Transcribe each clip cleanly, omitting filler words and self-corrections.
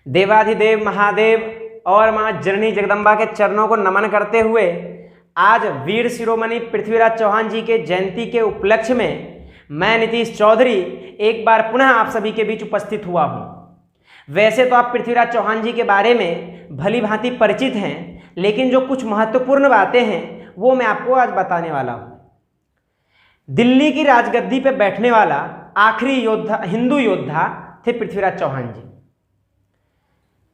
देवाधिदेव महादेव और माँ जननी जगदम्बा के चरणों को नमन करते हुए आज वीर शिरोमणि पृथ्वीराज चौहान जी के जयंती के उपलक्ष्य में मैं नीतीश चौधरी एक बार पुनः आप सभी के बीच उपस्थित हुआ हूँ। वैसे तो आप पृथ्वीराज चौहान जी के बारे में भली भांति परिचित हैं, लेकिन जो कुछ महत्वपूर्ण बातें हैं वो मैं आपको आज बताने वाला हूँ। दिल्ली की राजगद्दी पर बैठने वाला आखिरी योद्धा, हिंदू योद्धा थे पृथ्वीराज चौहान जी।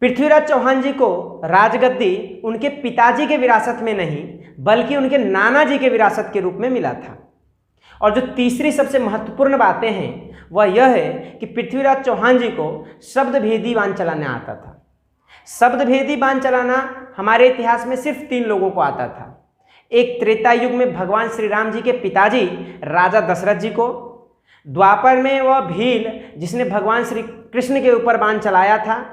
पृथ्वीराज चौहान जी को राजगद्दी उनके पिताजी के विरासत में नहीं बल्कि उनके नाना जी के विरासत के रूप में मिला था। और जो तीसरी सबसे महत्वपूर्ण बातें हैं वह यह है कि पृथ्वीराज चौहान जी को शब्दभेदी बाण चलाना आता था। शब्दभेदी बाण चलाना हमारे इतिहास में सिर्फ 3 लोगों को आता था। एक त्रेता युग में भगवान श्री राम जी के पिताजी राजा दशरथ जी को, द्वापर में वह भील जिसने भगवान श्री कृष्ण के ऊपर बाण चलाया था,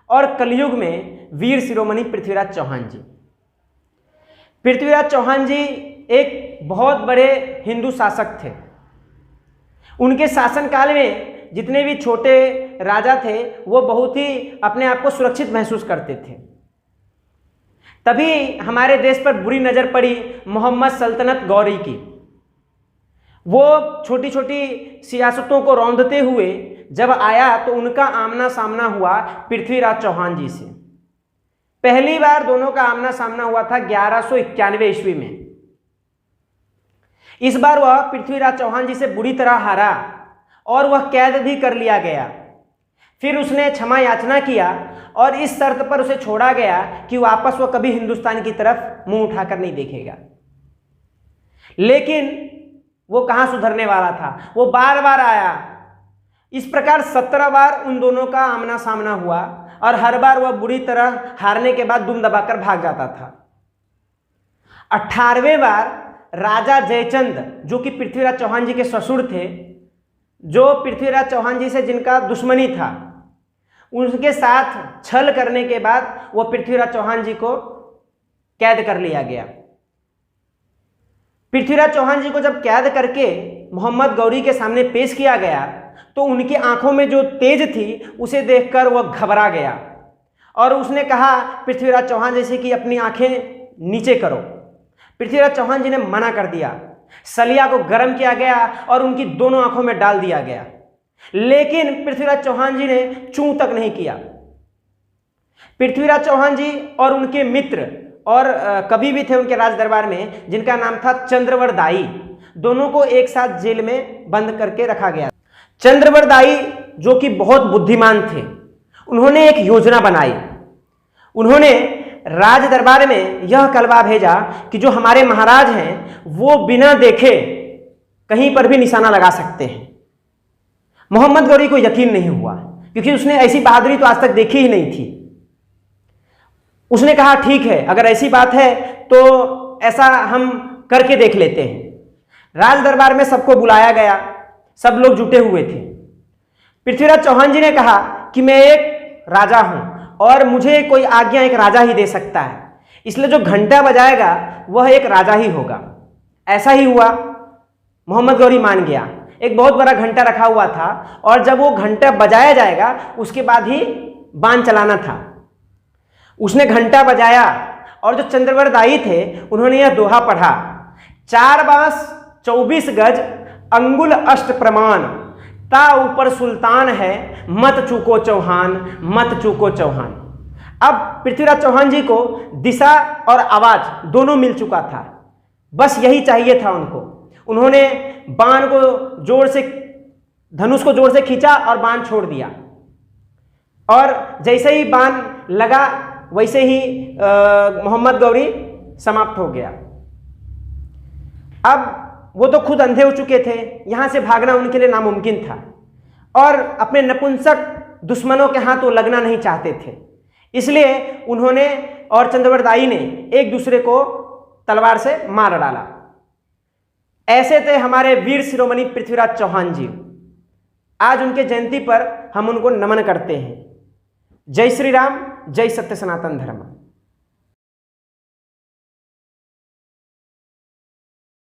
और कलयुग में वीर शिरोमणि पृथ्वीराज चौहान जी। पृथ्वीराज चौहान जी एक बहुत बड़े हिंदू शासक थे। उनके शासनकाल में जितने भी छोटे राजा थे वो बहुत ही अपने आप को सुरक्षित महसूस करते थे। तभी हमारे देश पर बुरी नज़र पड़ी मोहम्मद सल्तनत गौरी की। वो छोटी छोटी सियासतों को रौंदते हुए जब आया तो उनका आमना सामना हुआ पृथ्वीराज चौहान जी से। पहली बार दोनों का आमना सामना हुआ था 1191 ईस्वी में। इस बार वह पृथ्वीराज चौहान जी से बुरी तरह हारा और वह कैद भी कर लिया गया। फिर उसने क्षमा याचना किया और इस शर्त पर उसे छोड़ा गया कि वापस वह कभी हिंदुस्तान की तरफ मुंह उठाकर नहीं देखेगा। लेकिन वो कहां सुधरने वाला था, वो बार बार आया। इस प्रकार 17 बार उन दोनों का आमना सामना हुआ और हर बार वह बुरी तरह हारने के बाद दुम दबाकर भाग जाता था। 18वें बार राजा जयचंद, जो कि पृथ्वीराज चौहान जी के ससुर थे, जो पृथ्वीराज चौहान जी से जिनका दुश्मनी था, उनके साथ छल करने के बाद वह पृथ्वीराज चौहान जी को कैद कर लिया गया। पृथ्वीराज चौहान जी को जब कैद करके मोहम्मद गौरी के सामने पेश किया गया तो उनकी आंखों में जो तेज थी उसे देखकर वह घबरा गया और उसने कहा पृथ्वीराज चौहान जैसे कि अपनी आंखें नीचे करो। पृथ्वीराज चौहान जी ने मना कर दिया। सलिया को गर्म किया गया और उनकी दोनों आंखों में डाल दिया गया, लेकिन पृथ्वीराज चौहान जी ने चूं तक नहीं किया। पृथ्वीराज चौहान जी और उनके मित्र और कवि भी थे उनके राज दरबार में, जिनका नाम था चंद्रवर दाई, दोनों को एक साथ जेल में बंद करके रखा गया। चंद्रवर दाई जो कि बहुत बुद्धिमान थे, उन्होंने एक योजना बनाई। उन्होंने राज दरबार में यह कलवा भेजा कि जो हमारे महाराज हैं वो बिना देखे कहीं पर भी निशाना लगा सकते हैं। मोहम्मद गौरी को यकीन नहीं हुआ क्योंकि उसने ऐसी बहादुरी तो आज तक देखी ही नहीं थी। उसने कहा ठीक है, अगर ऐसी बात है तो ऐसा हम करके देख लेते हैं। राज दरबार में सबको बुलाया गया, सब लोग जुटे हुए थे। पृथ्वीराज चौहान जी ने कहा कि मैं एक राजा हूं और मुझे कोई आज्ञा एक राजा ही दे सकता है, इसलिए जो घंटा बजाएगा वह एक राजा ही होगा। ऐसा ही हुआ, मोहम्मद गौरी मान गया। एक बहुत बड़ा घंटा रखा हुआ था और जब वो घंटा बजाया जाएगा उसके बाद ही बाण चलाना था। उसने घंटा बजाया और जो चंद्रवर दाई थे उन्होंने यह दोहा पढ़ा, 4 बांस 24 गज अंगुल अष्ट प्रमाण, ता ऊपर सुल्तान है मत चूको चौहान, मत चूको चौहान। अब पृथ्वीराज चौहान जी को दिशा और आवाज दोनों मिल चुका था, बस यही चाहिए था उनको। उन्होंने बाण को जोर से, धनुष को जोर से खींचा और बाण छोड़ दिया और जैसे ही बाण लगा वैसे ही मोहम्मद गौरी समाप्त हो गया। अब वो तो खुद अंधे हो चुके थे, यहां से भागना उनके लिए नामुमकिन था और अपने नपुंसक दुश्मनों के हाथ वो लगना नहीं चाहते थे। इसलिए उन्होंने और चंद्रवर दाई ने एक दूसरे को तलवार से मार डाला। ऐसे थे हमारे वीर शिरोमणि पृथ्वीराज चौहान जी। आज उनके जयंती पर हम उनको नमन करते हैं। जय श्री राम, जय सत्य सनातन धर्म।